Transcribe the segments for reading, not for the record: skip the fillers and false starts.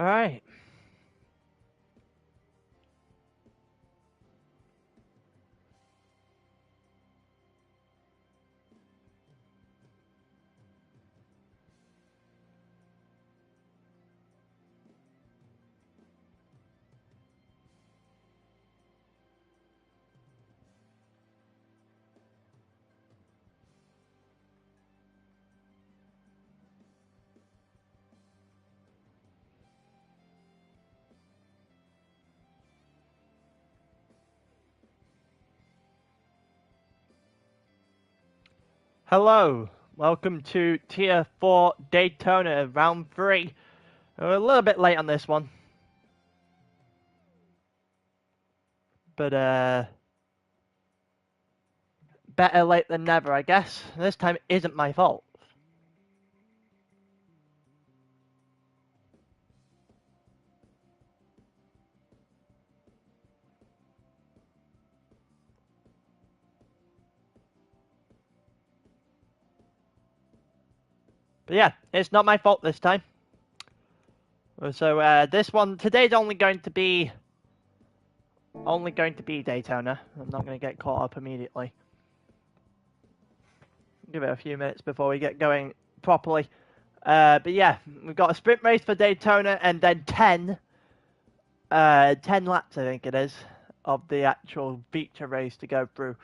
All right. Hello, welcome to Tier 4 Daytona Round 3. We're a little bit late on this one. But, better late than never, I guess. This time it isn't my fault. But yeah, it's not my fault this time. So, this one, today's only going to be Daytona. I'm not going to get caught up immediately. Give it a few minutes before we get going properly. But yeah, we've got a sprint race for Daytona and then 10 laps, I think it is, of the actual feature race to go through.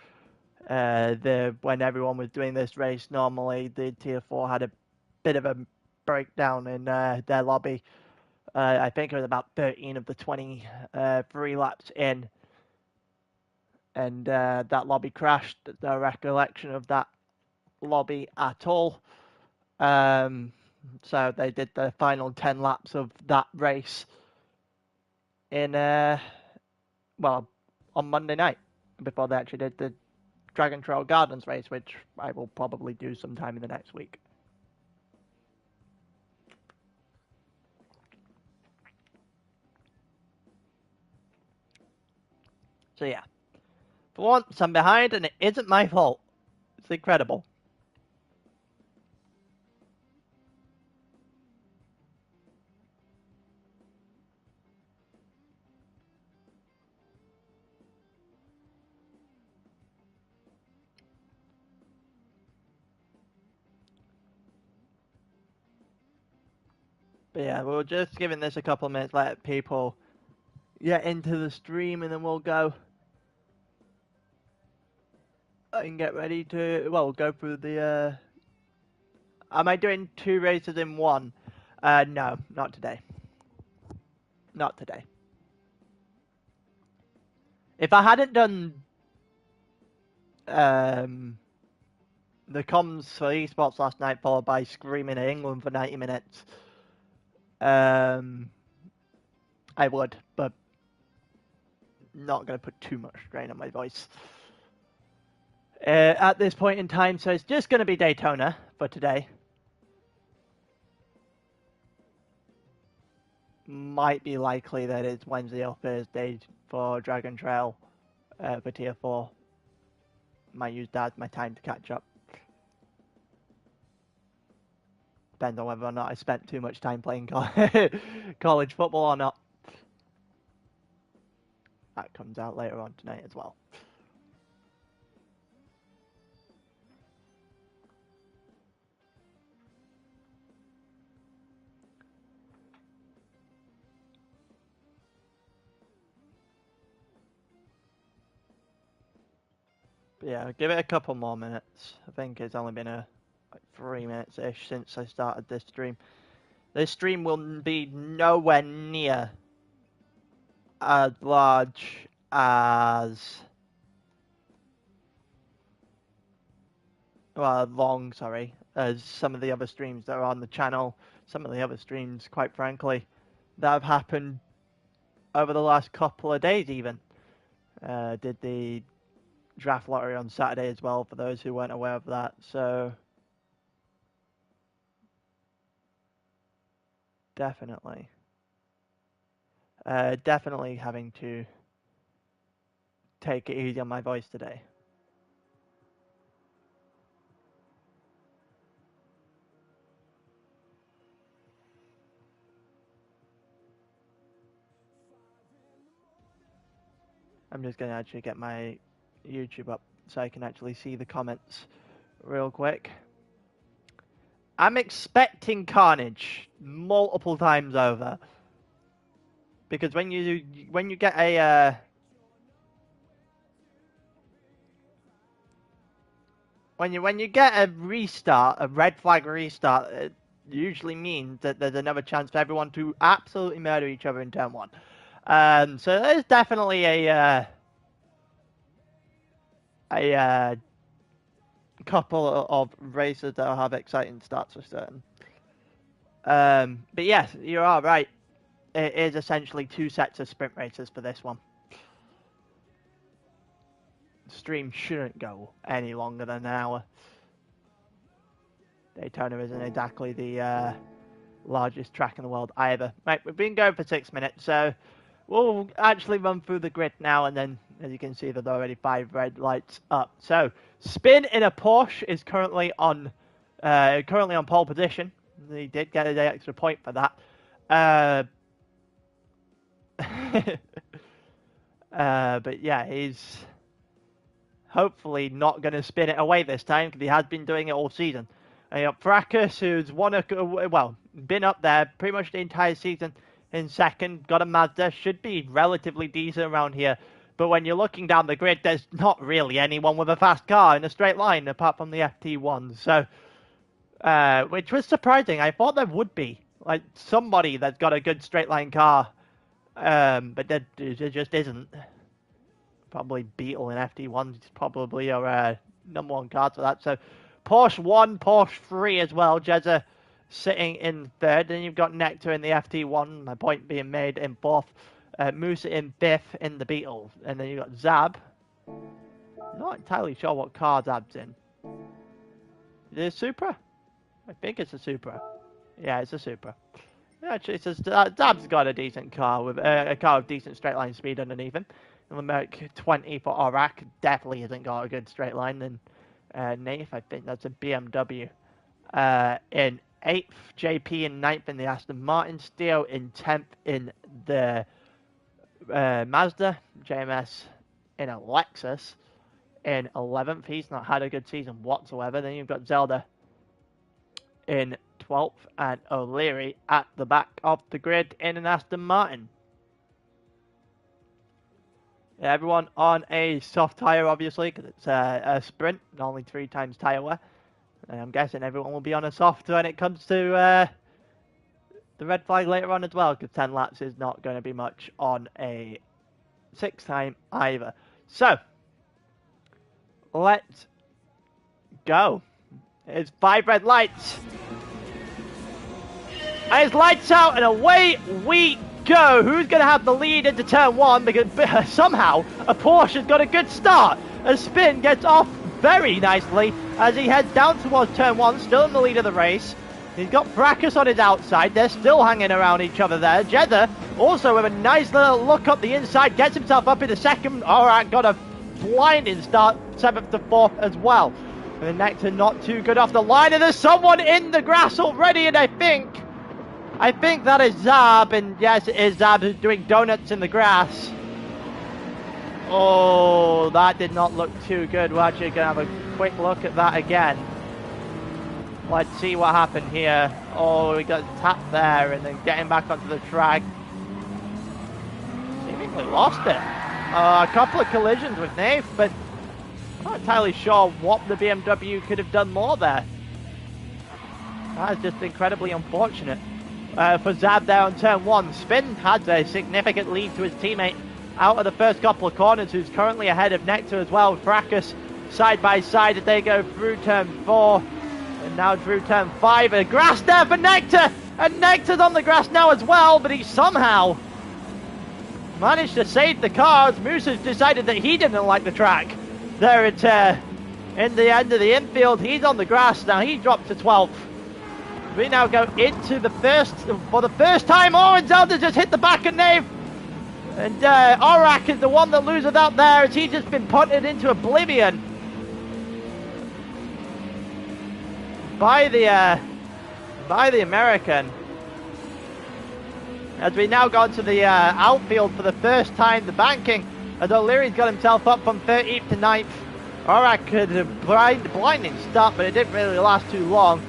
When everyone was doing this race, normally the Tier 4 had a bit of a breakdown in their lobby. I think it was about 13 of the 23 laps in, and that lobby crashed. No recollection of that lobby at all. So they did the final 10 laps of that race in on Monday night before they actually did the Dragon Trail Gardens race, which I will probably do sometime in the next week. So yeah, for once I'm behind and it isn't my fault. It's incredible. But yeah, we're just giving this a couple of minutes, let people get into the stream, and then we'll go and get ready to, go through the, am I doing 2 races in one? No, not today. Not today. If I hadn't done the comms for esports last night, followed by screaming at England for 90 minutes, I would, but not going to put too much strain on my voice at this point in time. So it's just going to be Daytona for today. Might be likely that it's Wednesday or Thursday for Dragon Trail for Tier 4. Might use that as my time to catch up. Depends on whether or not I spent too much time playing college football or not. That comes out later on tonight as well. But yeah, give it a couple more minutes. I think it's only been 3 minutes-ish since I started this stream. This stream will be nowhere near as large as... long, sorry, as some of the other streams that are on the channel. Some of the other streams, quite frankly, that have happened over the last couple of days even. Did the draft lottery on Saturday as well, for those who weren't aware of that. So definitely having to take it easy on my voice today. I'm just going to actually get my YouTube up so I can actually see the comments real quick. I'm expecting carnage multiple times over, because when you get a when you get a restart, a red flag restart, it usually means that there's another chance for everyone to absolutely murder each other in turn one. So there's definitely a couple of races that will have exciting starts for certain. But yes, you are right. It is essentially 2 sets of sprint races for this one. The stream shouldn't go any longer than an hour. Daytona isn't exactly the largest track in the world either. Right, we've been going for 6 minutes, so we'll actually run through the grid now, and then, as you can see, there's already 5 red lights up. So, Spin in a Porsche is currently on pole position. He did get an extra point for that. But yeah, he's hopefully not going to spin it away this time, because he has been doing it all season. And you got Fracas, who's been up there pretty much the entire season in second, got a Mazda, should be relatively decent around here. But when you're looking down the grid, there's not really anyone with a fast car in a straight line, apart from the FT1. So, which was surprising. I thought there would be, like, somebody that's got a good straight line car. But there just isn't. Probably Beetle and FT1 is probably your number 1 cars for that. So, Porsche 1, Porsche 3 as well. Jezza sitting in 3rd. Then you've got Nectar in the FT1. My point being made in 4th. Musa in 5th in the Beetle. And then you've got Zab. Not entirely sure what car Zab's in. Is it a Supra? I think it's a Supra. Yeah, it's a Supra. Actually, Zab's got a decent car with a car with decent straight line speed underneath him. And the Merc 20 for Orac definitely hasn't got a good straight line. And Nath, I think that's a BMW. In 8th, JP in 9th in the Aston Martin. Steel in 10th in the Mazda. JMS in a Lexus in 11th. He's not had a good season whatsoever. Then you've got Zelda in 12th and O'Leary at the back of the grid in an Aston Martin. Everyone on a soft tyre, obviously, because it's a sprint, and only 3 times tyre wear. And I'm guessing everyone will be on a soft when it comes to the red flag later on as well, because 10 laps is not going to be much on a 6 time either. So, let's go. It's 5 red lights. And it's lights out, and away we go. Who's going to have the lead into turn 1? Because somehow a Porsche has got a good start. A Spin gets off very nicely as he heads down towards turn 1, still in the lead of the race. He's got Fracas on his outside. They're still hanging around each other there. Jeddah also with a nice little look up the inside, gets himself up in the second. Alright, got a blinding start, 7th to 4th as well. And the Nectar not too good off the line, and there's someone in the grass already, and I think that is Zab, and yes, it is Zab who's doing donuts in the grass. Oh, that did not look too good. We're actually going to have a quick look at that again. Let's see what happened here. Oh, we got tapped there, and then getting back onto the track. Seemingly lost it. A couple of collisions with Nath, but I'm not entirely sure what the BMW could have done more there. That is just incredibly unfortunate. For Zab there on turn 1. Spin had a significant lead to his teammate out of the first couple of corners, who's currently ahead of Nectar as well. Fracas side by side as they go through turn 4 and now through turn 5. A grass there for Nectar, and Nectar's on the grass now as well, but he somehow managed to save the cars. Musa's decided that he didn't like the track there at in the end of the infield. He's on the grass now. He dropped to 12th. We now go into the for the first time. Oh, and Zelda just hit the back of Nave. And Orac is the one that loses out there, as he's just been punted into oblivion by the American. As we now go into the outfield for the first time, the banking as O'Leary's got himself up from 13th to 9th. Aurak had a blinding start, but it didn't really last too long.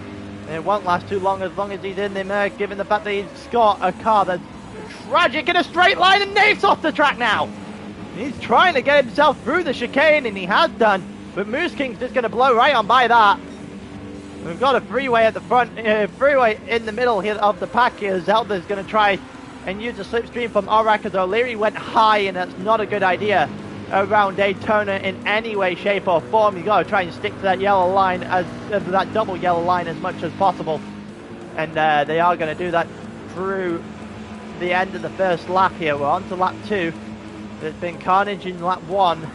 And it won't last too long as he's in there, given the fact that he's got a car that's tragic in a straight line, and Nate's off the track now. He's trying to get himself through the chicane, and he has done, but Moose King's just going to blow right on by that. We've got a freeway at the front, freeway in the middle here of the pack here. Zelda's going to try and use the slipstream from Aurak as O'Leary went high, and that's not a good idea around Daytona in any way, shape or form. You've got to try and stick to that yellow line, that double yellow line as much as possible. And they are going to do that through the end of the first lap here. We're on to lap 2. There's been carnage in lap 1.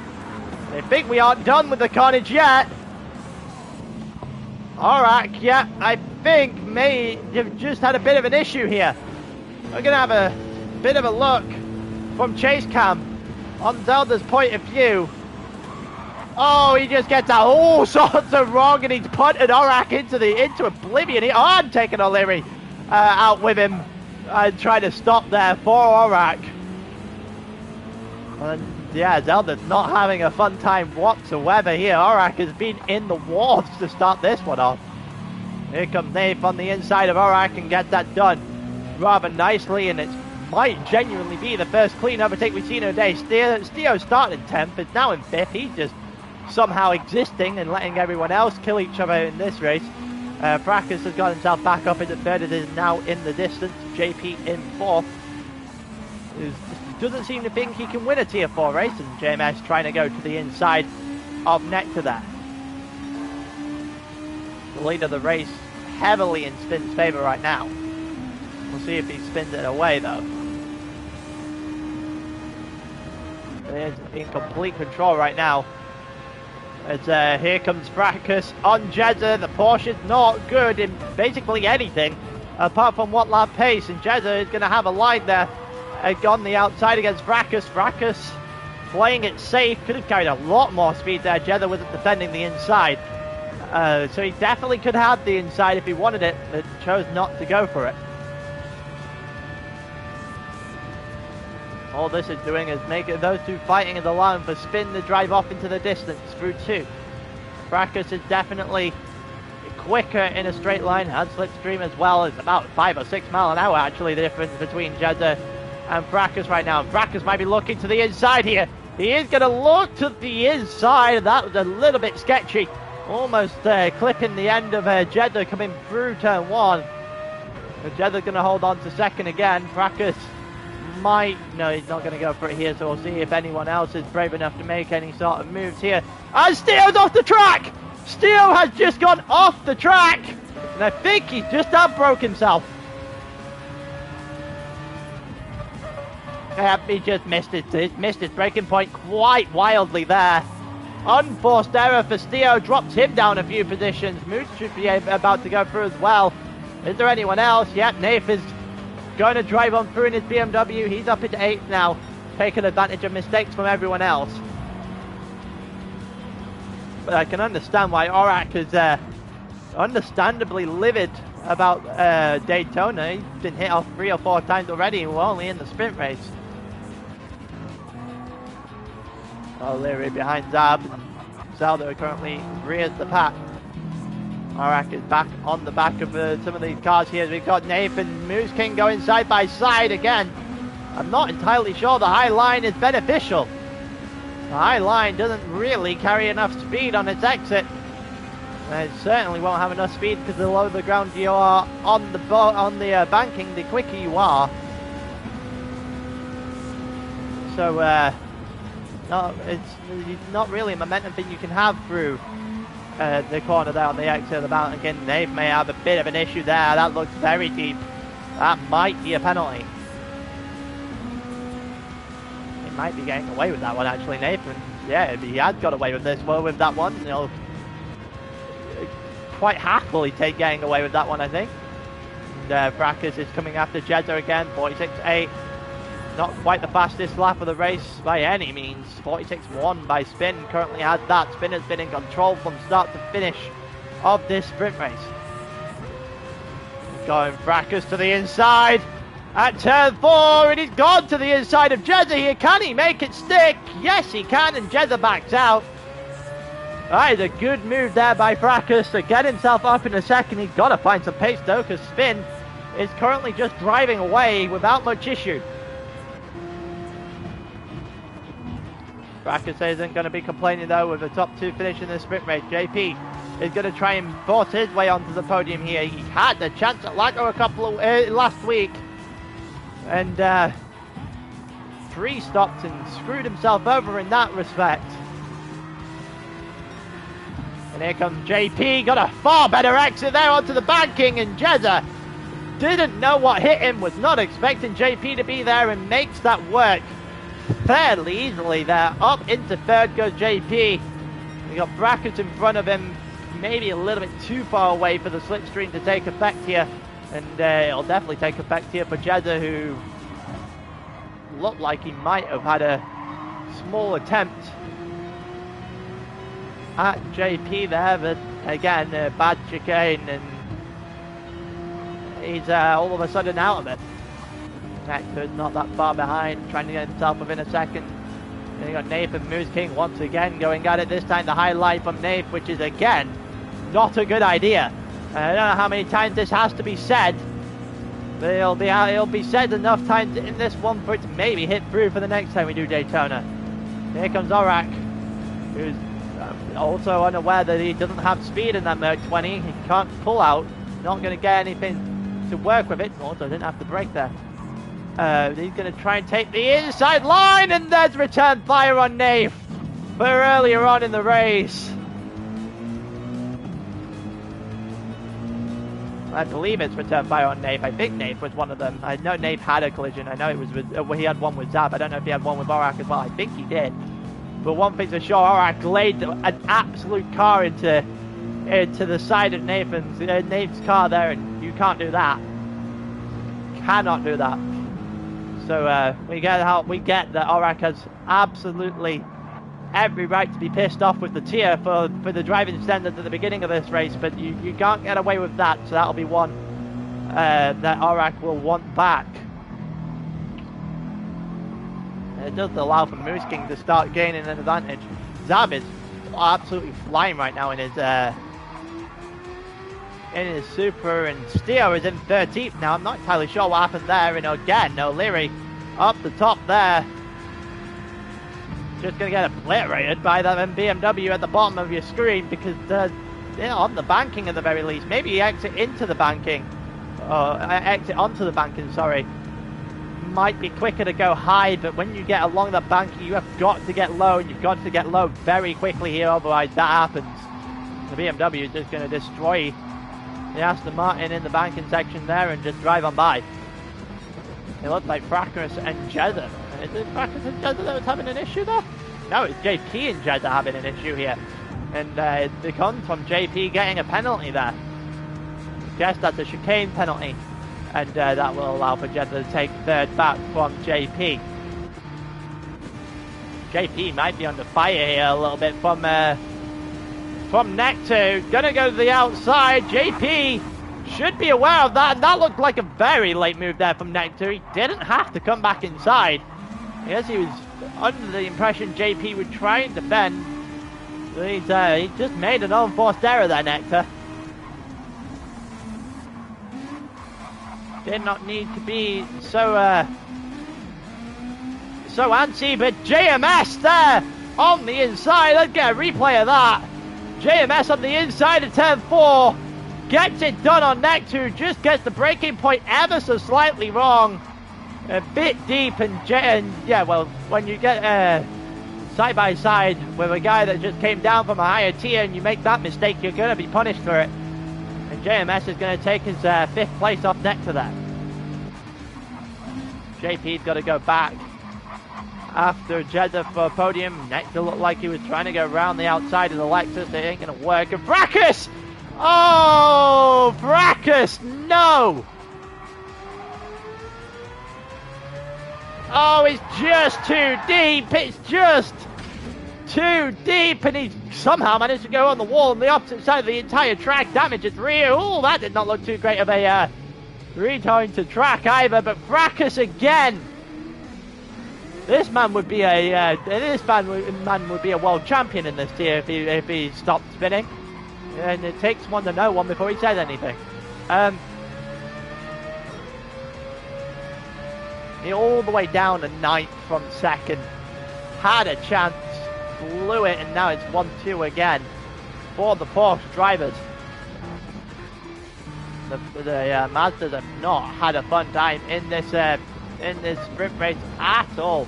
They think we aren't done with the carnage yet. Aurak, yeah, I think may have just had a bit of an issue here. We're going to have a bit of a look from Chase Cam on Zelda's point of view. Oh, he just gets all sorts of wrong, and he's punted Aurak into oblivion. I'm taking O'Leary out with him and trying to stop there for Aurak. And yeah, Zelda's not having a fun time whatsoever here. Aurak has been in the walls to start this one off. Here comes Nate on the inside of Aurak and gets that done rather nicely, and it might genuinely be the first clean overtake we've seen today. Steo started 10th, is now in 5th. He's just somehow existing and letting everyone else kill each other in this race. Fracas has got himself back up into 3rd. It is now in the distance. JP in 4th. Doesn't seem to think he can win a tier 4 race, and JMS trying to go to the inside of Nectar there. The lead of the race heavily in Spin's favour right now. We'll see if he spins it away though. He's in complete control right now. As here comes Fracas on Jezza. The Porsche's not good in basically anything apart from what lap pace, and Jezza is going to have a line there on the outside against Fracas. Fracas playing it safe, could have carried a lot more speed there. Jezza wasn't defending the inside, so he definitely could have the inside if he wanted it, but chose not to go for it. All this is doing is making those two fighting in the line for Spin to drive off into the distance through 2. Fracas is definitely quicker in a straight line, and slipstream as well. It's about 5 or 6 mile an hour actually the difference between Jezza and Fracas right now. Fracas might be looking to the inside here. He is going to look to the inside. That was a little bit sketchy. Almost clipping the end of Jezza coming through turn 1. Jezza's going to hold on to 2nd again. Fracas might, no, he's not going to go for it here, so we'll see if anyone else is brave enough to make any sort of moves here. And Steele's off the track! Steele has just gone off the track! And I think he's just outbroke himself. He just missed his breaking point quite wildly there. Unforced error for Steele, drops him down a few positions. Moose should be about to go through as well. Is there anyone else? Yep, Nath is going to drive on through in his BMW. He's up into 8th now, taking advantage of mistakes from everyone else. But I can understand why Aurak is understandably livid about Daytona. He's been hit off 3 or 4 times already, and we're only in the sprint race. O'Leary behind Zab. Zelda currently rears the pack. Aurak is back on the back of some of these cars here. We've got Nathan Moose King going side by side again. I'm not entirely sure the high line is beneficial. The high line doesn't really carry enough speed on its exit. And it certainly won't have enough speed, because the lower the ground you are on the banking, the quicker you are. So it's not really a momentum thing you can have through the corner there on the exit of the mountain. Again, Nate may have a bit of an issue there. That looks very deep. That might be a penalty. He might be getting away with that one, actually, Nathan. Yeah, he has got away with this one, with that one. He'll quite happily take getting away with that one, I think. And Fracas is coming after Jezza again, 46.8. Not quite the fastest lap of the race by any means. 46.1 by Spin. Currently has that. Spin has been in control from start to finish of this sprint race. Going Fracas to the inside. at turn 4, and he's gone to the inside of Jezza here. Can he make it stick? Yes, he can, and Jezza backs out. That is a good move there by Fracas to get himself up in a second. He's got to find some pace though, because Spin is currently just driving away without much issue. Fracas isn't going to be complaining though with the top 2 finish in the sprint race. JP is going to try and force his way onto the podium here. He had the chance at Lago a couple of last week, and 3 stopped and screwed himself over in that respect. And here comes JP, got a far better exit there onto the banking, and Jezza didn't know what hit him, was not expecting JP to be there, and makes that work fairly easily there. Up into 3rd goes JP. We got Brackett in front of him, maybe a little bit too far away for the slipstream to take effect here, and it'll definitely take effect here for Jezza, who looked like he might have had a small attempt at JP there, but again, bad chicane, and he's all of a sudden out of it. Nectar's not that far behind, trying to get himself within a second. Then you got Nathan Moose King once again going at it, this time the highlight from Nath, which is again not a good idea. I don't know how many times this has to be said, but it'll be said enough times in this one for it to maybe hit through for the next time we do Daytona. Here comes Orak, who's also unaware that he doesn't have speed in that Merc 20. He can't pull out, not going to get anything to work with it. Also didn't have to brake there. He's going to try and take the inside line, and there's return fire on Nath for earlier on in the race. I believe it's return fire on Nath. I think Nath was one of them. I know Nath had a collision. I know it was with, he had one with Zab. I don't know if he had one with Orak as well. I think he did. But one thing's for sure, Orak laid an absolute car into the side of Nath's car there, and you can't do that. Cannot do that. So we get that Orak has absolutely every right to be pissed off with the tier for the driving standards at the beginning of this race, but you can't get away with that, so that'll be one that Orak will want back. It does allow for Moose King to start gaining an advantage. Zab is absolutely flying right now in his Super, and Steo is in 13th now. I'm not entirely sure what happened there, and again, O'Leary up the top there. Just going to get obliterated by that BMW at the bottom of your screen, because on the banking at the very least. Maybe exit into the banking, or exit onto the banking, sorry. Might be quicker to go high, but when you get along the banking, you have got to get low, and you've got to get low very quickly here, otherwise that happens. The BMW is just going to destroy the Aston Martin in the banking section there and just drive on by. It looks like Fracas and Jezza. Is it Fracas and Jezza that was having an issue there? No, it's JP and Jezza having an issue here. And it comes from JP getting a penalty there. Yes, that's a chicane penalty. And that will allow for Jezza to take 3rd back from JP. JP might be under fire here a little bit from Nectar. Gonna go to the outside. JP should be aware of that, and that looked like a very late move there from Nectar. He didn't have to come back inside. I guess he was under the impression JP would try and defend. He just made an unforced error there, Nectar. Did not need to be so antsy, but JMS there on the inside. Let's get a replay of that. JMS on the inside of turn 4 gets it done on Nectar, who just gets the braking point ever so slightly wrong. A bit deep, and yeah, well, when you get side by side with a guy that just came down from a higher tier and you make that mistake, you're going to be punished for it. And JMS is going to take his 5th place off Nectar there. JP's got to go back after Jezza for a podium. Nectar looked like he was trying to go around the outside of the Lexus. It ain't going to work. And Fracas! Oh, Fracas, no! Oh, it's just too deep. It's just too deep, and he somehow managed to go on the wall on the opposite side of the entire track. Damages rear. Oh, that did not look too great of a returning to track either, but Fracas again. This man would be a man would be a world champion in this tier if he stopped spinning. And it takes one to know one before he says anything. He all the way down to 9th from 2nd. Had a chance, blew it, and now it's 1-2 again for the Porsche drivers. The Mazdas have not had a fun time in this sprint race at all.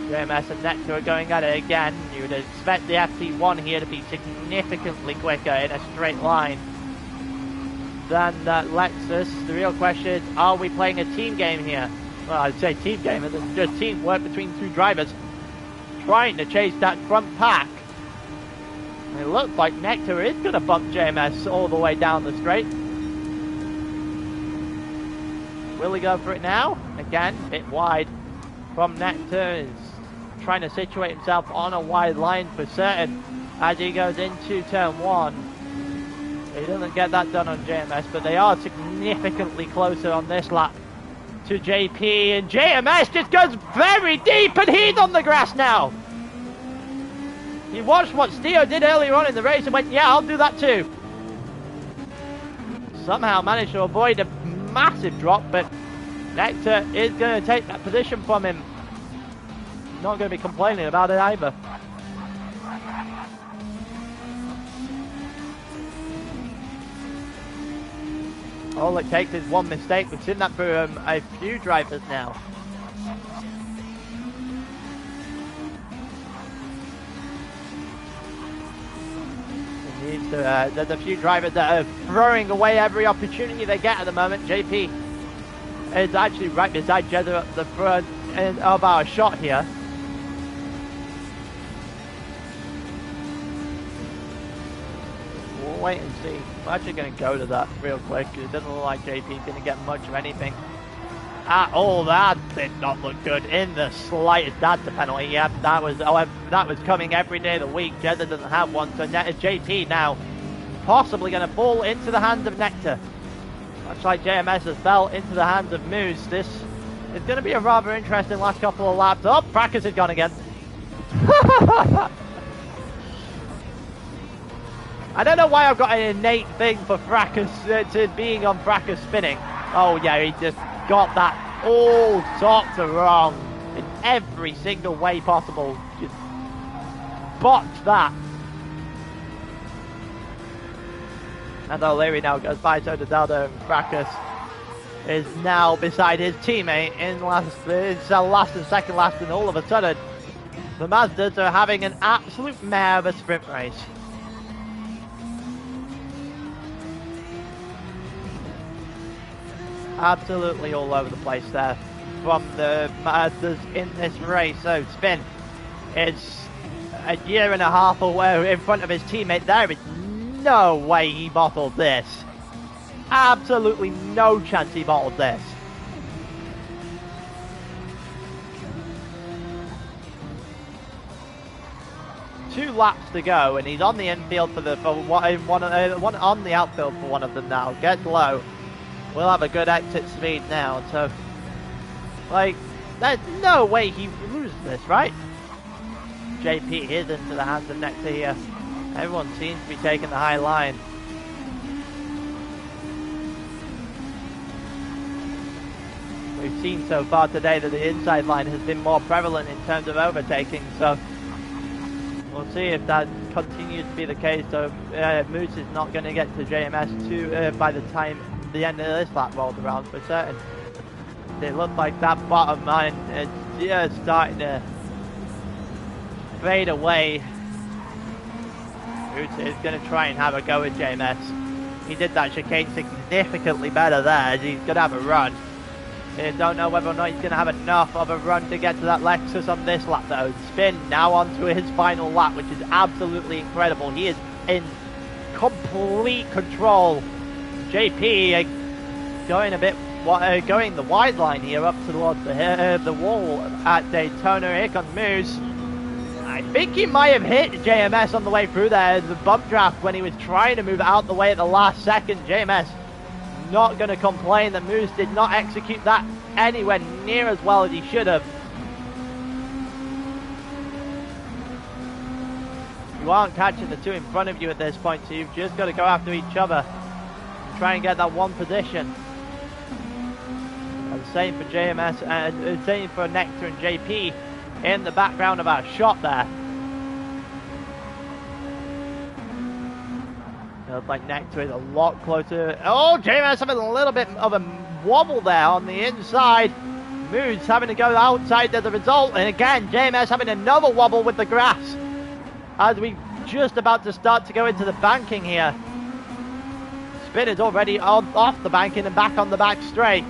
JMS and Nectar are going at it again. You would expect the FT1 here to be significantly quicker in a straight line than that Lexus. The real question is, are we playing a team game here? Well, I'd say team game, and it's just teamwork between two drivers trying to chase that front pack. And it looks like Nectar is going to bump JMS all the way down the straight. Will he go for it now? Again, a bit wide from Nectar. He's trying to situate himself on a wide line for certain as he goes into turn 1. He doesn't get that done on JMS, but they are significantly closer on this lap to JP, and JMS just goes very deep, and he's on the grass now. He watched what Steo did earlier on in the race and went, yeah, I'll do that too. Somehow managed to avoid a massive drop, but Nectar is going to take that position from him. Not going to be complaining about it either. All it takes is one mistake. We've seen that for a few drivers now. There's a few drivers that are throwing away every opportunity they get at the moment. JP is actually right beside Jeddah at the front of our shot here. We'll wait and see. We're actually going to go to that real quick. It doesn't look like JP's going to get much of anything at all. That did not look good in the slightest. That's a penalty. Yep, that was coming every day of the week. Jeddah doesn't have one, so JP now possibly going to fall into the hands of Nectar. Much like JMS has fell into the hands of Moose. This is going to be a rather interesting last couple of laps. Oh, Fracas is gone again. I don't know why I've got an innate thing for Fracas, to being on Fracas spinning. Oh yeah, he just got that all sorts of wrong in every single way possible. Just botched that. And O'Leary now goes by, so does Aldo, and Fracas is now beside his teammate in last and second last, and all of a sudden the Mazdas are having an absolute mare of a sprint race. Absolutely all over the place there from the Mazdas in this race. So Spin is a year and a half away in front of his teammate. There is no way he bottled this. Absolutely no chance he bottled this. Two laps to go, and he's on the infield for one on the outfield for one of them now. Gets low. We'll have a good exit speed now, so like there's no way he loses this, right? JP is into the hands of Nectar here. Everyone seems to be taking the high line. We've seen so far today that the inside line has been more prevalent in terms of overtaking, so we'll see if that continues to be the case. So Moose is not going to get to JMS by the time the end of this lap rolled around for certain. It looked like that bottom line is just starting to fade away. Moose is going to try and have a go at JMS. He did that chicane significantly better there. He's going to have a run. I don't know whether or not he's going to have enough of a run to get to that Lexus on this lap though. Spin now onto his final lap, which is absolutely incredible. He is in complete control. JP going the wide line here up towards the wall at Daytona. Here comes Moose. I think he might have hit JMS on the way through there. The bump draft when he was trying to move out the way at the last second. JMS not going to complain that Moose did not execute that anywhere near as well as he should have. You aren't catching the two in front of you at this point, so you've just got to go after each other. Try and get that one position. And same for JMS and same for Nectar and JP in the background of our shot there. It looks like Nectar is a lot closer. Oh, JMS having a little bit of a wobble there on the inside. Moose having to go outside as a result. And again, JMS having another wobble with the grass. As we just about to start to go into the banking here. Spin is already off the banking and back on the back straight.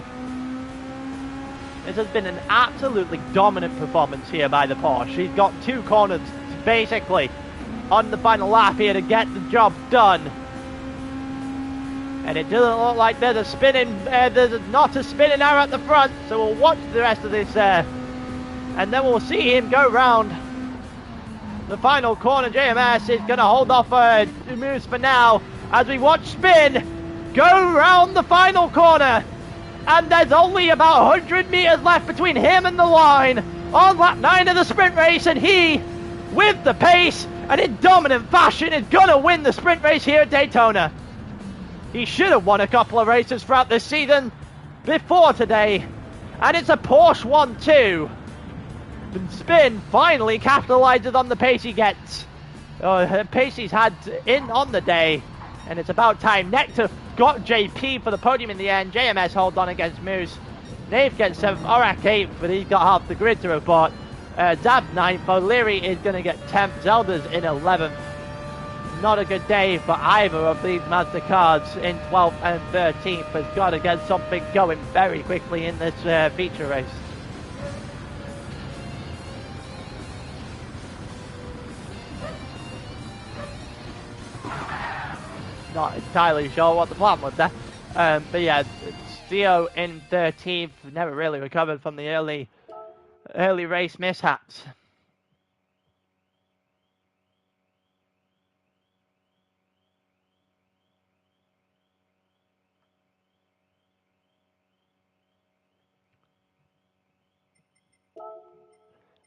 This has been an absolutely dominant performance here by the Porsche. He's got two corners basically on the final lap here to get the job done. And it doesn't look like there's a spinning, there's not a spinning arrow at the front. So we'll watch the rest of this and then we'll see him go round the final corner. JMS is going to hold off Moose for now as we watch Spin go round the final corner. And there's only about 100 meters left between him and the line on lap 9 of the sprint race. And he, with the pace and in dominant fashion, is going to win the sprint race here at Daytona. He should have won a couple of races throughout this season before today. And it's a Porsche 1-2. Spin finally capitalizes on the pace he gets. The pace he's had on the day. And it's about time. Nectar got JP for the podium in the end. JMS holds on against Moose. Nave gets 7th, Orak 8th, but he's got half the grid to report. Dab 9th, O'Leary is going to get 10th, Zelda's in 11th. Not a good day for either of these Mazda cars in 12th and 13th. Has got to get something going very quickly in this feature race. Not entirely sure what the plan was there. But yeah, Theo in 13th, never really recovered from the early race mishaps.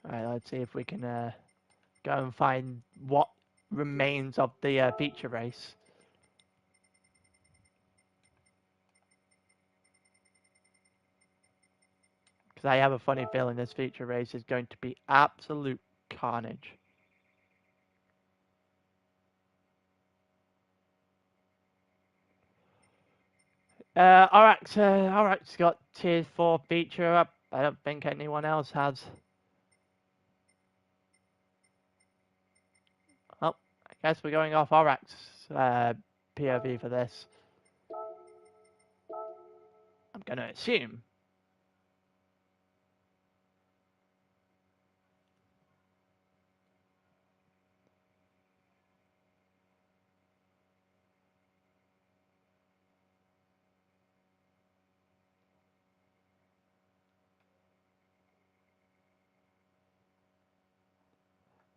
Alright, let's see if we can go and find what remains of the feature race. Because I have a funny feeling this feature race is going to be absolute carnage. Aurak's got tier 4 feature up. I don't think anyone else has. Oh, I guess we're going off Aurak's POV for this. I'm going to assume.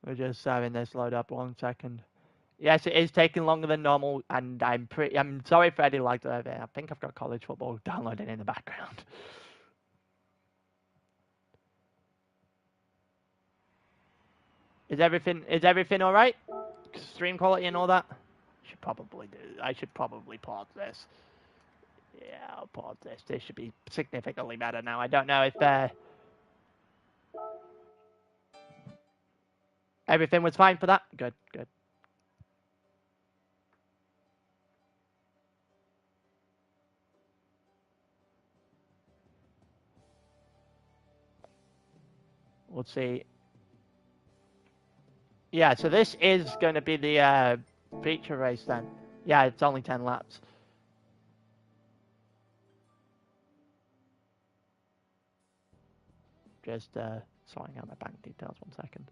We're just having this load up 1 second. Yes, it is taking longer than normal, and I'm sorry for any lag there. I think I've got college football downloading in the background. Is everything all right? Stream quality and all that? I should probably pause this. Yeah, I'll pause this. This should be significantly better now. I don't know if everything was fine for that. Good. We'll see. Yeah, so this is going to be the feature race then. Yeah, it's only 10 laps. Just sorting out my bank details 1 second.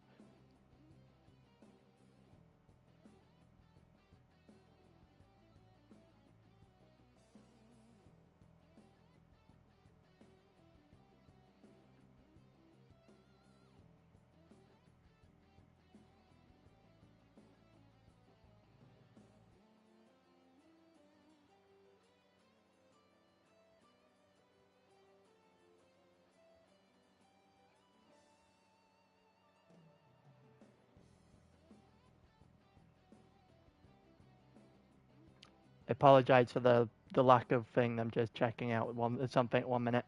Apologise for the lack of thing. I'm just checking out something 1 minute.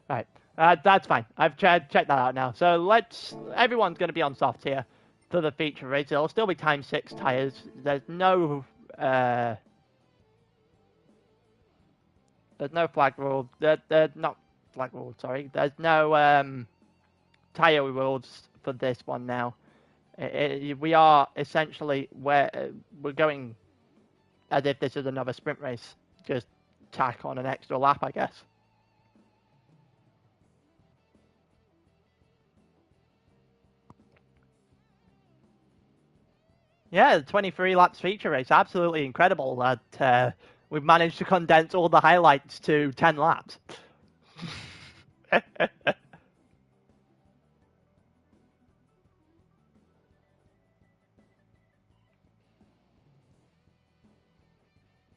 Right, that's fine. I've checked that out now. So everyone's going to be on soft here for the feature race. It'll still be times 6 tires. There's no flag rule. Not flag rule. Sorry. There's no tire rules for this one now. We are essentially we're going as if this is another sprint race. Just tack on an extra lap, I guess. Yeah, the 23 laps feature race, absolutely incredible that we've managed to condense all the highlights to 10 laps.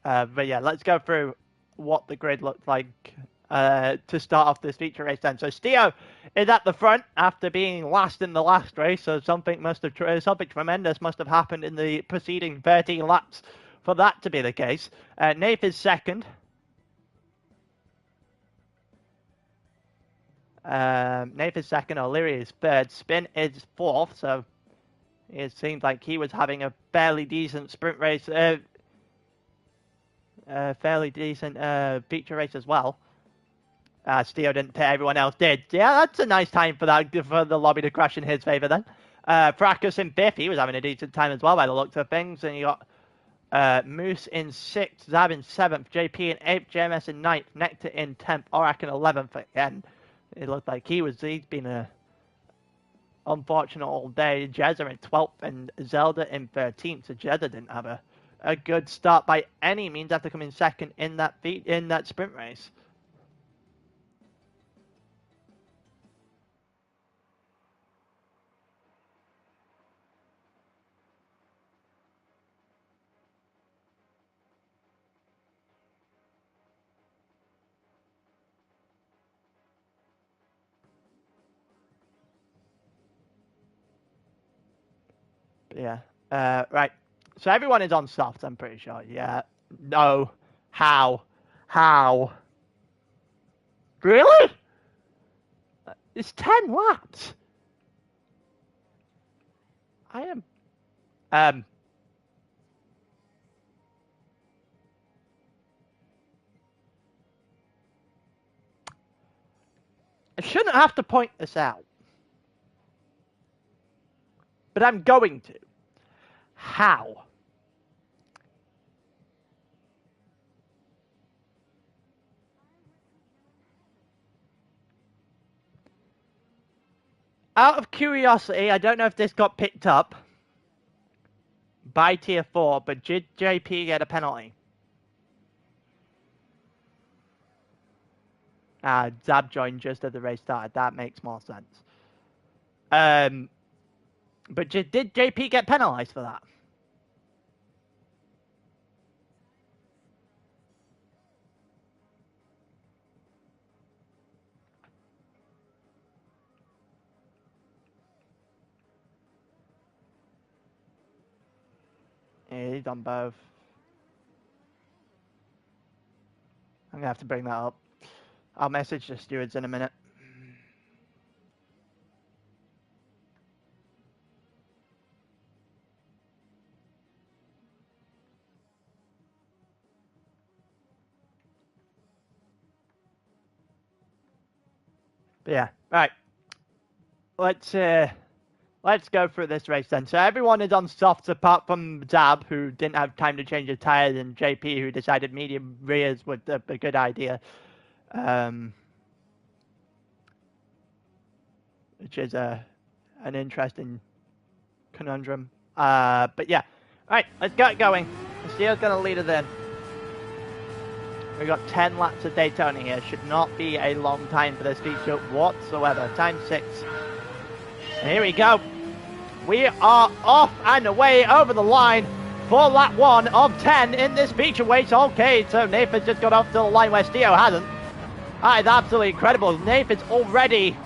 But yeah, let's go through what the grid looks like to start off this feature race then. So Stio is at the front after being last in the last race, so something tremendous must have happened in the preceding 13 laps for that to be the case. Nath is second. Nath is second, O'Leary is third, Spin is fourth, so it seems like he was having a fairly decent sprint race, fairly decent feature race as well. Stio didn't pit, everyone else did. Yeah, that's a nice time for the lobby to crash in his favour then. Fracus in fifth, he was having a decent time as well by the looks of things. And you got Moose in sixth, Zab in seventh, JP in eighth, JMS in ninth, Nectar in 10th, Orak in 11th again. It looked like he's been a unfortunate all day. Jezza in 12th and Zelda in 13th. So Jezza didn't have a good start by any means after coming second in that sprint race. Yeah. Right. So everyone is on soft, I'm pretty sure. Yeah. No. How? Really? It's 10 laps. I am... I shouldn't have to point this out. But I'm going to. How? Out of curiosity, I don't know if this got picked up by Tier 4, but did JP get a penalty? Zab joined just as the race started. That makes more sense. But did JP get penalised for that? Yeah, he's done both. I'm going to have to bring that up. I'll message the stewards in a minute. But yeah, right. Let's go through this race then. So everyone is on softs apart from Zab, who didn't have time to change his tires, and JP, who decided medium rears was a good idea. Which is an interesting conundrum. But yeah. Alright, let's get going. Steele's going to lead us in. We've got 10 laps of Daytona here. Should not be a long time for this feature whatsoever. Time 6. And here we go. We are off and away over the line. for lap 1 of 10 in this feature race. Okay, so Nathan's just got off to the line where Steo hasn't. That is absolutely incredible. Nathan's already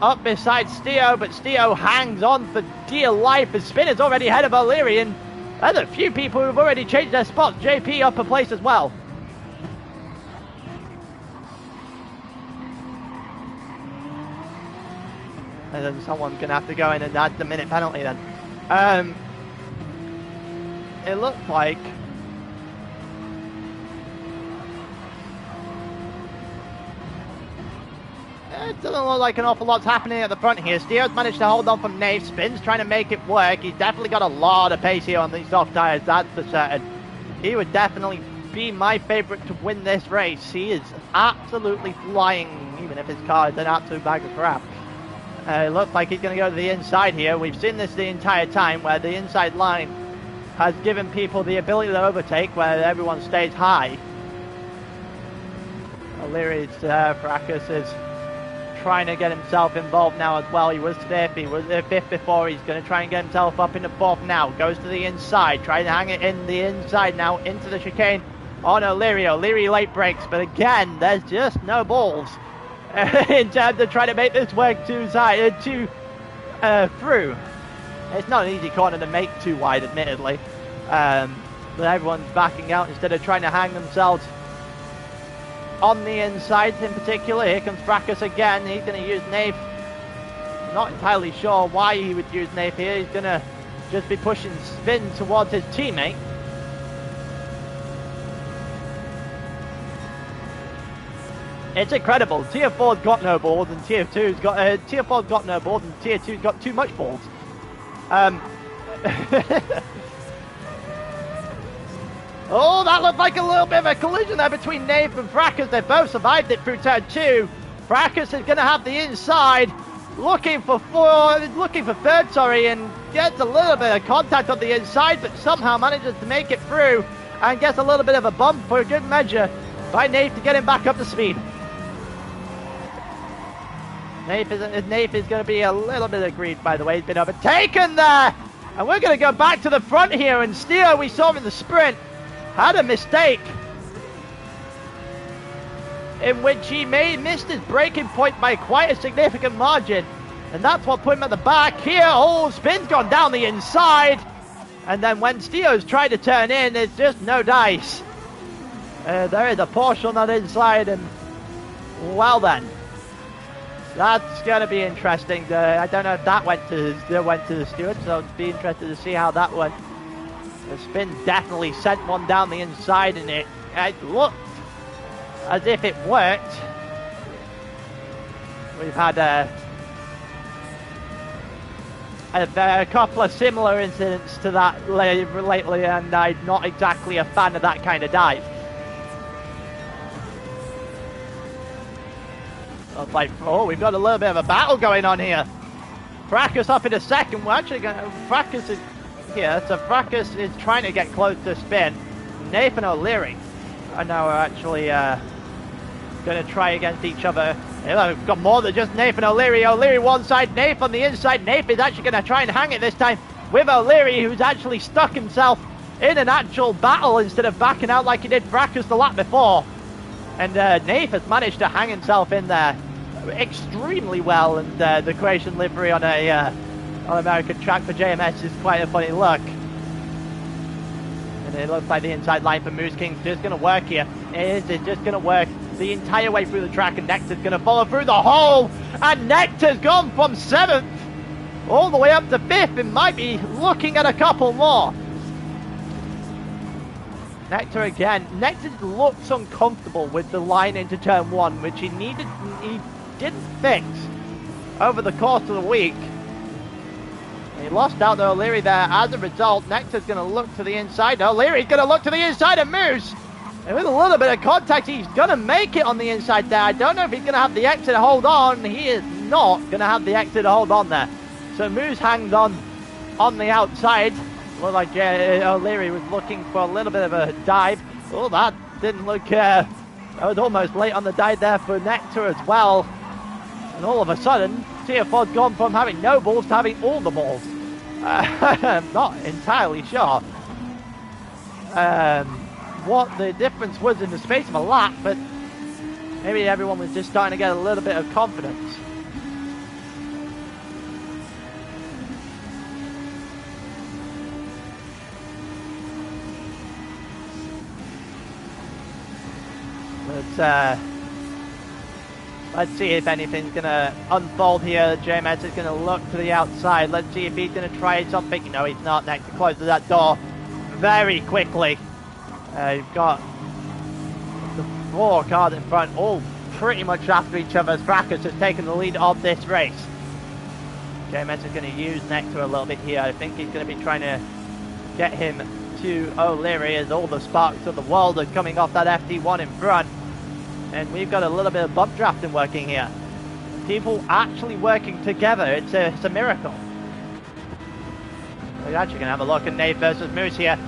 up beside Steo, but Steo hangs on for dear life as Spinner's already ahead of O'Leary, and there's a few people who've already changed their spots. JP up a place as well. And then someone's going to have to go in and add the minute penalty then. It looks like it doesn't look like an awful lot's happening at the front here. Steo's managed to hold on from Nave. Spin's trying to make it work. He's definitely got a lot of pace here on these soft tyres, that's for certain. He would definitely be my favourite to win this race. He is absolutely flying, even if his car is an absolute bag of crap. It looks like he's going to go to the inside here. We've seen this the entire time, where the inside line has given people the ability to overtake, where everyone stays high. O'Leary's Fracas is trying to get himself involved now as well. He was fifth before. He's going to try and get himself up into fourth now. Goes to the inside, trying to hang it in the inside now into the chicane on O'Leary. O'Leary late brakes, but again, there's just no balls in terms of trying to make this work through. It's not an easy corner to make too wide, admittedly, but everyone's backing out instead of trying to hang themselves on the inside in particular. Here comes Fracas again. He's going to use Nafe. Not entirely sure why he would use Nafe here. He's going to just be pushing Spin towards his teammate. It's incredible. Tier 4's got no balls and Tier 4's got no balls and Tier 2's got too much balls. Oh, that looked like a little bit of a collision there between Nave and Fracas. They both survived it through turn 2. Fracas is going to have the inside, looking for third, and gets a little bit of contact on the inside, but somehow manages to make it through and gets a little bit of a bump for a good measure by Nave to get him back up to speed. Nave is going to be a little bit aggrieved, by the way. He's been overtaken there. And we're going to go back to the front here. And Steo, we saw in the sprint, had a mistake in which he missed his braking point by quite a significant margin. And that's what put him at the back here. Oh, Spin's gone down the inside. And then when Steo's tried to turn in, there's just no dice. There is a Porsche on that inside. And well then. That's going to be interesting. I don't know if that went to the steward, so it'd be interested to see how that went. The Spin definitely sent one down the inside, and it looked as if it worked. We've had a couple of similar incidents to that lately, and I'm not exactly a fan of that kind of dive. It's like, oh, we've got a little bit of a battle going on here. Fracas up in a second. We're actually going to... Fracas is here, so Fracas is trying to get close to Spin. Nathan O'Leary are now actually going to try against each other. We've got more than just Nathan O'Leary. O'Leary one side, Nathan on the inside. Nathan is actually going to try and hang it this time with O'Leary, who's actually stuck himself in an actual battle instead of backing out like he did Fracas the lap before. And Nath has managed to hang himself in there extremely well, and the Croatian livery on an American track for JMS is quite a funny look. And it looks like the inside line for Moose King's just going to work here. It's just going to work the entire way through the track, and Nectar's going to follow through the hole, and Nectar's gone from 7th all the way up to 5th and might be looking at a couple more. Nectar again. Nectar looks uncomfortable with the line into turn 1, which he didn't fix over the course of the week. He lost out to O'Leary there. As a result, Nectar's going to look to the inside. O'Leary's going to look to the inside of Moose. And with a little bit of contact, he's going to make it on the inside there. I don't know if he's going to have the exit to hold on. He is not going to have the exit to hold on there. So Moose hangs on the outside. Looked like O'Leary was looking for a little bit of a dive. Oh, that didn't look... that was almost late on the dive there for Nectar as well. And all of a sudden, Tier 4's gone from having no balls to having all the balls. I'm not entirely sure what the difference was in the space of a lap, but maybe everyone was just starting to get a little bit of confidence. But let's see if anything's going to unfold here. JMS is going to look to the outside. Let's see if he's going to try something. No, he's not. Next to close that door very quickly. You've got the 4 cars in front, all pretty much after each other. Fracas has taken the lead of this race. JMS is going to use Nectar a little bit here. I think he's going to be trying to get him to O'Leary as all the sparks of the world are coming off that FD1 in front. And we've got a little bit of bump drafting working here. People actually working together. It's a miracle. We're actually going to have a look at Nate versus Moose here.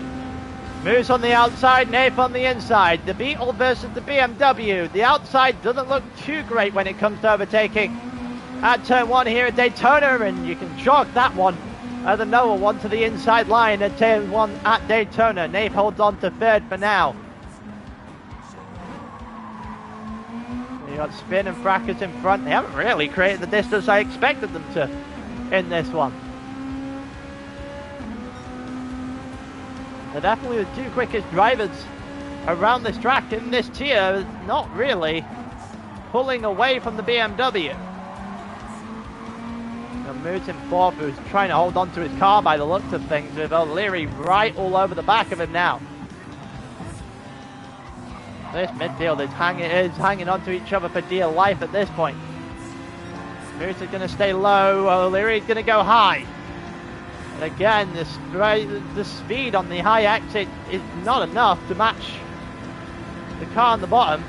Moose on the outside, Nate on the inside. The Beetle versus the BMW. The outside doesn't look too great when it comes to overtaking at turn 1 here at Daytona, and you can chalk that one as another one to the inside line at turn 1 at Daytona. Nate holds on to 3rd for now. You got Spin and Fracas in front. They haven't really created the distance I expected them to in this one. They're definitely the 2 quickest drivers around this track in this tier, not really pulling away from the BMW. Moves in 4th, who's trying to hold on to his car by the looks of things, with O'Leary right all over the back of him now. This midfield is hanging on to each other for dear life at this point. Moose is going to stay low, O'Leary is going to go high. And again, the speed on the high exit is not enough to match the car on the bottom.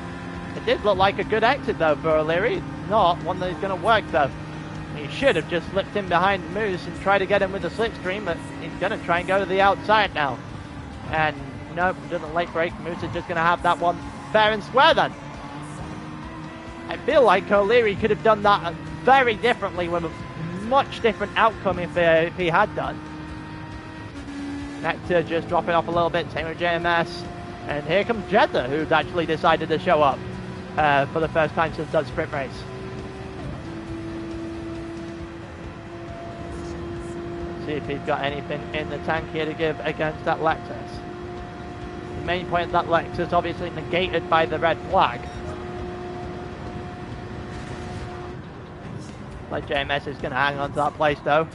It did look like a good exit though for O'Leary. Not one that is going to work though. He should have just slipped in behind Moose and tried to get him with a slipstream, but he's going to try and go to the outside now. And nope, doesn't late brake. Moose is just going to have that one fair and square then. I feel like O'Leary could have done that very differently with a much different outcome if he had done. Nectar just dropping off a little bit, same with JMS. And here comes Jeddah, who's actually decided to show up for the first time since that sprint race. See if he's got anything in the tank here to give against that Lexus. The main point of that Lexus obviously negated by the red flag. Like JMS is going to hang on to that place though.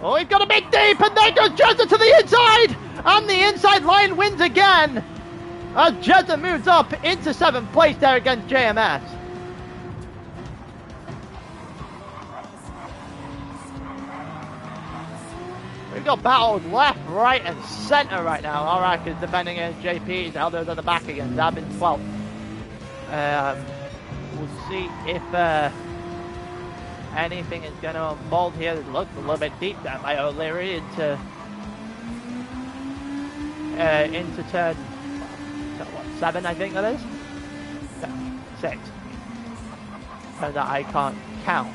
Oh, he's got a bit deep, and there goes Jeddah to the inside! And the inside line wins again! As Jeddah moves up into 7th place there against JMS. We've got battles left, right, and centre right now. Arak is defending against JP. Aldo's at the back against Dab in 12th. We'll see if anything is going to unfold here. It looks a little bit deep there by O'Leary into turn 7, I think that is. No, 6. So that I can't count.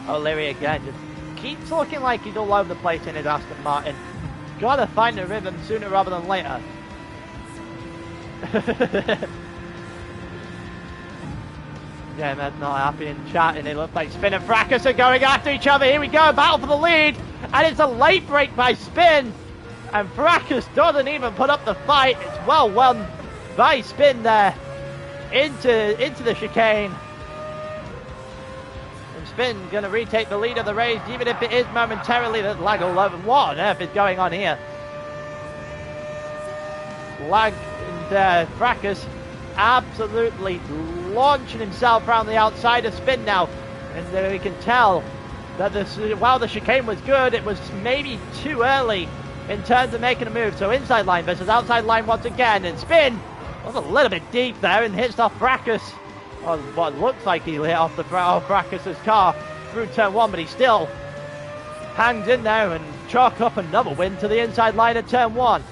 O'Leary again just keeps looking like he's all over the place in his Aston Martin. Gotta find a rhythm sooner rather than later. Yeah, man's not happy in chat, and it looks like Spin and Fracas are going after each other. Here we go, battle for the lead, and it's a late break by Spin, and Fracas doesn't even put up the fight. It's well won by Spin there into the chicane. Spin going to retake the lead of the race, even if it is momentarily. There's lag all over. What on earth is going on here? Lag and Fracas absolutely launching himself around the outside of Spin now. And we can tell that while the chicane was good, it was maybe too early in terms of making a move. So inside line versus outside line once again. And Spin was a little bit deep there and hits off Fracas. Or what looks like he lit off Fracas' car through turn 1, but he still hangs in there and chalk up another win to the inside line at turn 1.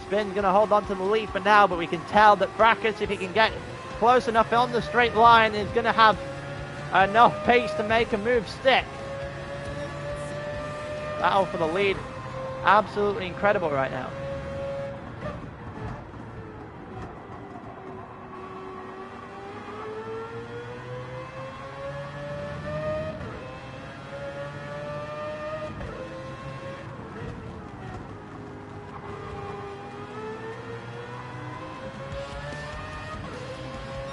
Spin's going to hold on to the lead for now, but we can tell that Fracas, if he can get close enough on the straight line, is going to have enough pace to make a move stick. Battle for the lead. Absolutely incredible right now.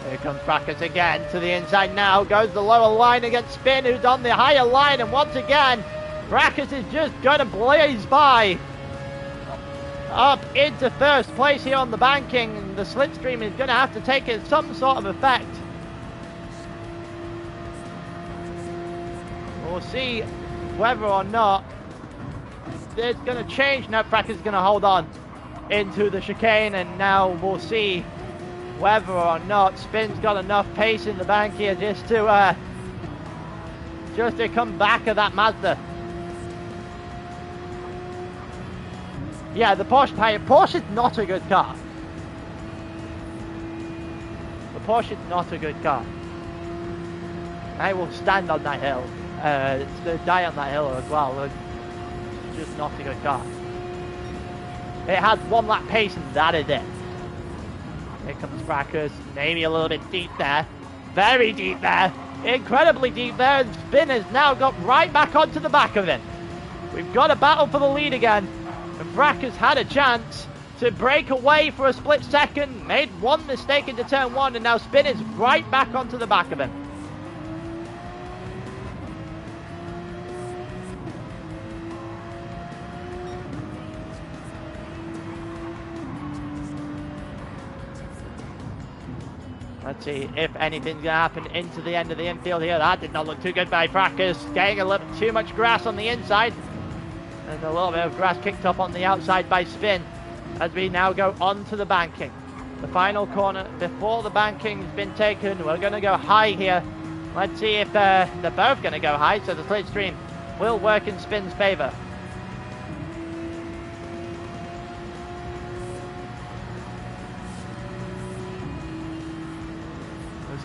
Here comes Backus again to the inside now. Goes the lower line against Spin, who's on the higher line. And once again, Backus is just going to blaze by. Up into first place here on the banking. And the slipstream is going to have to take some sort of effect. We'll see whether or not it's going to change. No, Backus is going to hold on into the chicane. And now we'll see whether or not Spin's got enough pace in the bank here just to come back of that Mazda. Yeah, the Porsche tyre. Porsche is not a good car. The Porsche is not a good car. I will stand on that hill. It's going to die on that hill as well. It's just not a good car. It has one lap pace and that is it. Here comes Backus, maybe a little bit deep there. Very deep there. Incredibly deep there. And Spin has now got right back onto the back of it. We've got a battle for the lead again. And Backus had a chance to break away for a split second. Made one mistake into turn one. And now Spin is right back onto the back of him. Let's see if anything's going to happen into the end of the infield here. That did not look too good by Backus. Getting a little too much grass on the inside. And a little bit of grass kicked up on the outside by Spin. As we now go on to the banking. The final corner before the banking's been taken. We're going to go high here. Let's see if they're both going to go high. So the slipstream will work in Spin's favour.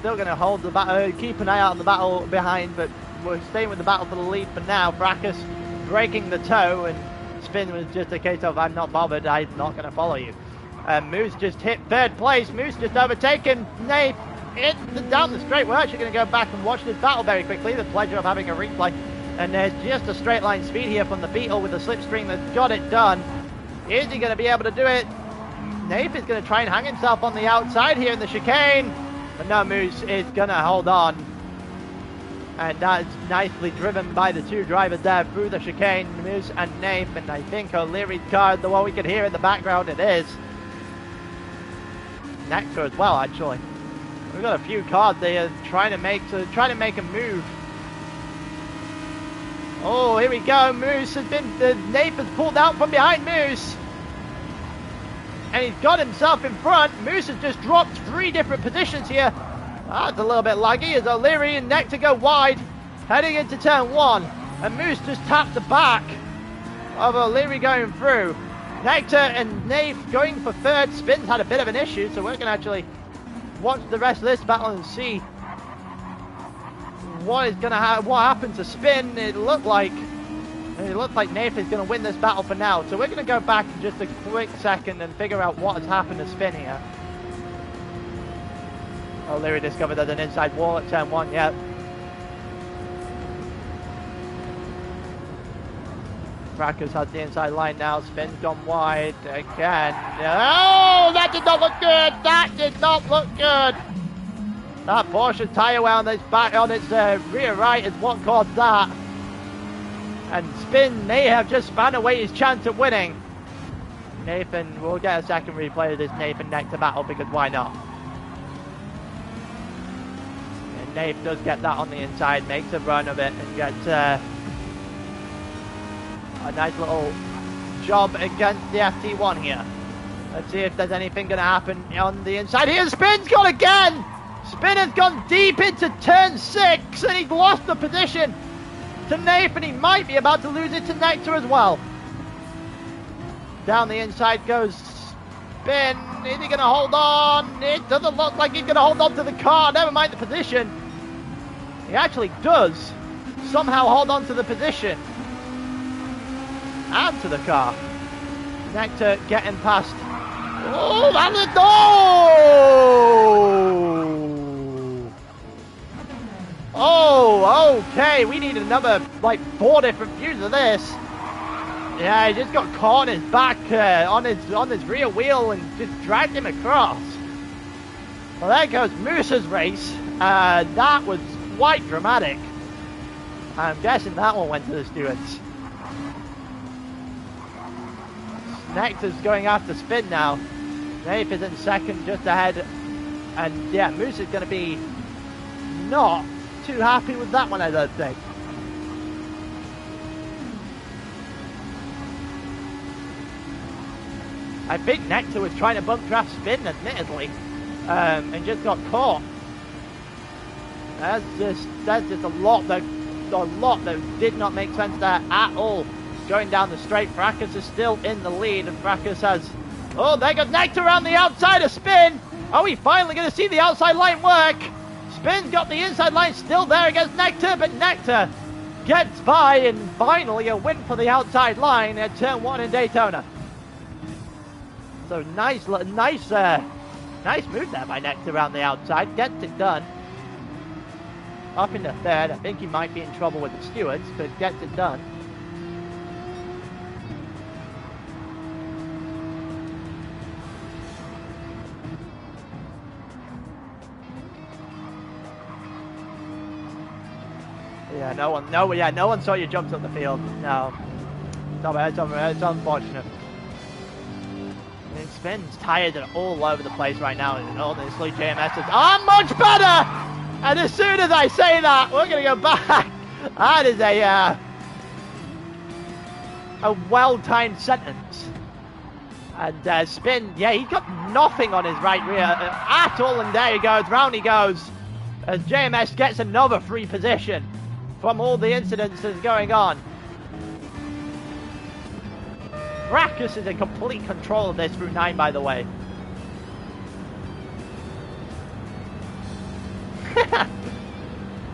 Still going to hold the battle, keep an eye out on the battle behind, but we're staying with the battle for the lead for now. Backus breaking the toe, and Spin was just a case of, I'm not bothered, I'm not going to follow you. Moose just hit third place. Moose just overtaken Nate down the straight. We're actually going to go back and watch this battle very quickly. The pleasure of having a replay. And there's just a straight line speed here from the Beetle with the slipstream that's got it done. Is he going to be able to do it? Nate is going to try and hang himself on the outside here in the chicane. But no, Moose is going to hold on. And that's nicely driven by the two drivers there through the chicane, Moose and Nape. And I think O'Leary's car, the one we can hear in the background, it is. Nectar as well, actually. We've got a few cars there trying to make a move. Oh, here we go. Moose has been, Nape has pulled out from behind Moose. And he's got himself in front. Moose has just dropped 3 different positions here. That's a little bit laggy as O'Leary and Nectar go wide, heading into turn 1. And Moose just tapped the back of O'Leary going through. Nectar and Nave going for third. Spin's had a bit of an issue, so we're going to actually watch the rest of this battle and see what happened to Spin. It looked like Nave is going to win this battle for now. So we're going to go back in just a quick second and figure out what has happened to Spin here. O'Leary discovered there's an inside wall at turn 1, yep. Backus has the inside line now. Spin's gone wide again. Oh, that did not look good. That did not look good. That Porsche tyre wear on its back, on its rear right is what caused that. And Spin may have just span away his chance of winning. Nathan, we'll get a second replay of this Nathan Nectar battle because why not? And Nate does get that on the inside, makes a run of it and gets a nice little job against the FT1 here. Let's see if there's anything going to happen on the inside here. Spin's gone again! Spin has gone deep into turn 6 and he's lost the position to Nathan. He might be about to lose it to Nectar as well. Down the inside goes Spin. Is he going to hold on? It doesn't look like he's going to hold on to the car. Never mind the position. He actually does somehow hold on to the position and to the car. Nectar getting past. Oh, that's a no! Oh, okay. We need another, like, 4 different views of this. Yeah, he just got caught on his back, on his rear wheel, and just dragged him across. Well, there goes Moose's race. That was quite dramatic. I'm guessing that one went to the stewards. Nectar's going after Spin now. Nath is in second, just ahead. And yeah, Moose is going to be not too happy with that one, I don't think. I think Nectar was trying to bump draft Spin, admittedly, and just got caught. That's just a lot that did not make sense there at all. Going down the straight, Fracas is still in the lead, and Fracas has... Oh, there goes Nectar around the outside of Spin. Are we finally going to see the outside line work? Spin's got the inside line still there against Nectar, but Nectar gets by, and finally a win for the outside line at turn 1 in Daytona. So nice move there by Nectar around the outside. Gets it done. Up into third. I think he might be in trouble with the stewards, but gets it done. Yeah, no one saw you jump on the field. No. It's unfortunate. Spin's tired and all over the place right now, and honestly, JMS is much better! And as soon as I say that, we're going to go back. That is a well-timed sentence. And Spin, yeah, he got nothing on his right rear at all, and there he goes, round he goes. As JMS gets another free position from all the incidents that's going on. Fracas is in complete control of this through 9, by the way.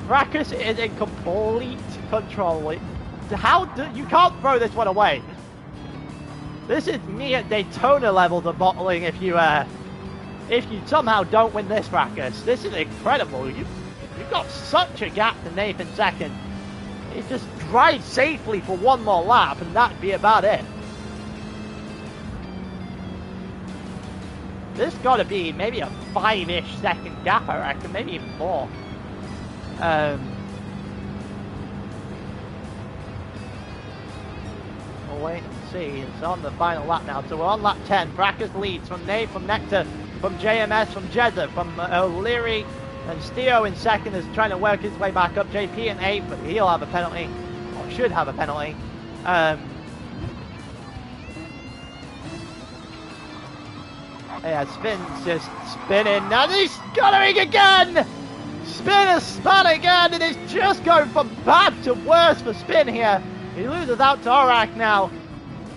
Fracas is in complete control. You can't throw this one away. This is me at Daytona levels of bottling if you somehow don't win this, Fracas. This is incredible. You've got such a gap to Nathan second. He just drives safely for one more lap, and that'd be about it. This got to be maybe a 5-ish second gap, I reckon, maybe even more. We'll wait and see. It's on the final lap now, so we're on lap 10. Fracas leads from Nate, from Nectar, from JMS, from Jeddah, from O'Leary, and Steo in second is trying to work his way back up. JP in 8th, but he'll have a penalty, or should have a penalty. Yeah, Spin's just spinning. Now he's scuttering again! Spin has spun again, and it's just going from bad to worse for Spin here. He loses out to Orak now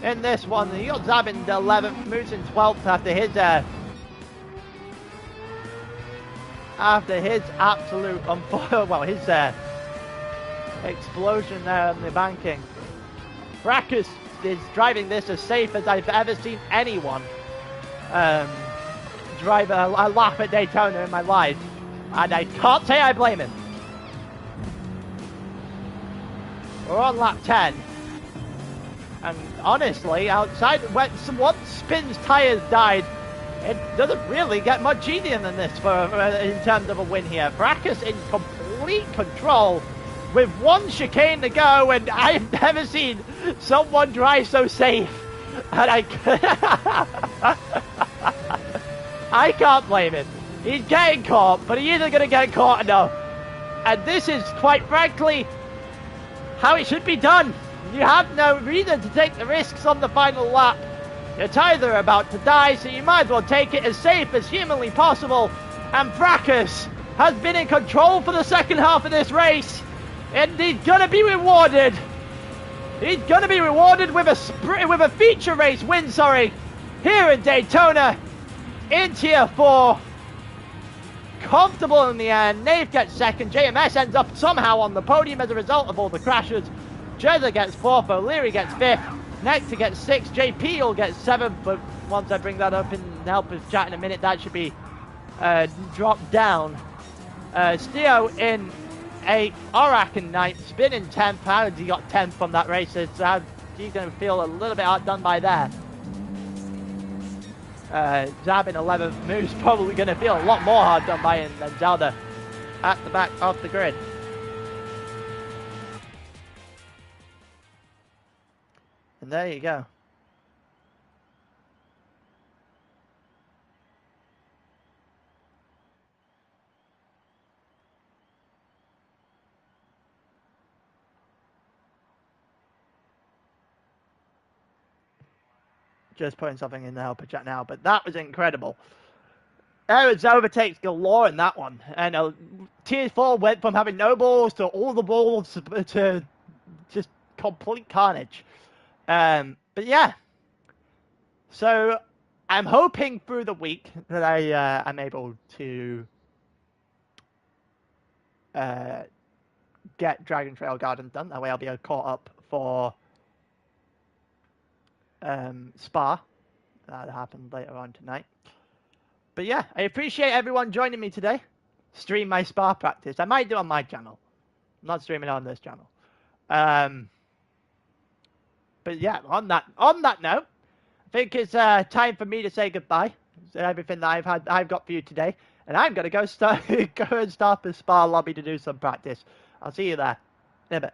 in this one. He got Zab in 11th, moves in 12th after his absolute his explosion there on the banking. Fracas is driving this as safe as I've ever seen anyone drive a lap at Daytona in my life, and I can't say I blame him. We're on lap 10, and honestly, outside once Spin's tires died, it doesn't really get much easier than this in terms of a win here. Fracas in complete control with one chicane to go, and I've never seen someone drive so safe. And I can't blame him. He's getting caught, but he isn't going to get caught enough. And this is, quite frankly, how it should be done. You have no reason to take the risks on the final lap. Your tires are about to die, so you might as well take it as safe as humanly possible. And Fracas has been in control for the second half of this race, and he's going to be rewarded. He's going to be rewarded with a feature race win, here in Daytona, in Tier 4. comfortable in the end. Nave gets second. JMS ends up somehow on the podium as a result of all the crashes. Jezza gets fourth. O'Leary gets fifth. Nectar gets sixth. JP will get seventh. But once I bring that up and help us chat in a minute, that should be dropped down. Steo in 8th. Orak in 9th. Spin in 10th. How has he got 10th from that race? So he's going to feel a little bit outdone by that. Zab in 11th. Moo's probably going to feel a lot more hard done by him than Zelda at the back of the grid. And there you go. Just putting something in the helper chat now, but that was incredible. There was overtakes galore in that one, and Tier 4 went from having no balls to all the balls to just complete carnage. But yeah, so I'm hoping through the week that I'm able to get Dragon Trail Garden done. That way I'll be caught up for Spa. That happened later on tonight. But yeah, I appreciate everyone joining me today. Stream my Spa practice. I might do it on my channel. I'm not streaming it on this channel. But yeah, on that note, I think it's time for me to say goodbye. It's everything that I've got for you today, and I'm gonna go and start the Spa lobby to do some practice. I'll see you there in a bit.